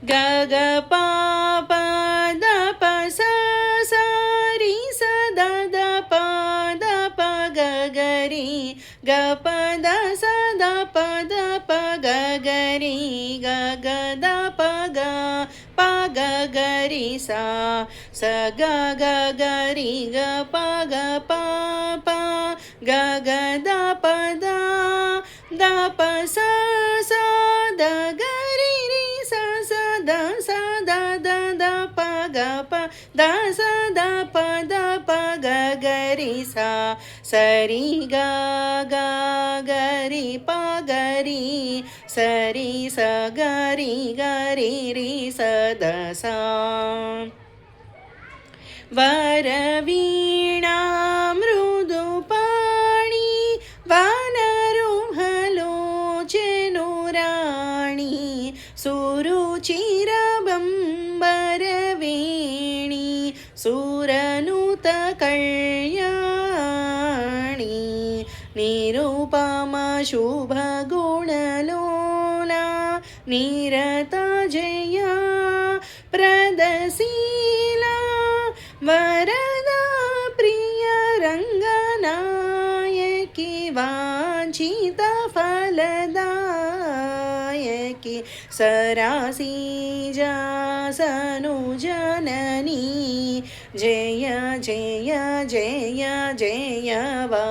ग ग प प द प स स रि स द द प ग ग रि ग प द स द प ग ग रि ग ग द प ग ग रि सा स ग ग ग रि ग प ग ग द प स स द ग रि रि स स द द द प ग प द स द प ग ग रि सा स रि ग ग ग रि प ग रि स रि स ग रि रि स द सा वरवीणा मृदुपाणि वानरोहलोचनुराणि सुरुचिरबम्बरवेणि सुरनुतकल्याणि निरुपमा शुभगुणलोला निरता जया प्रदशीला वरदा प्रिय रङ्गनायकि वाञ्छित फलदायकि सरासिजासनुजननी जय जय जय जय वा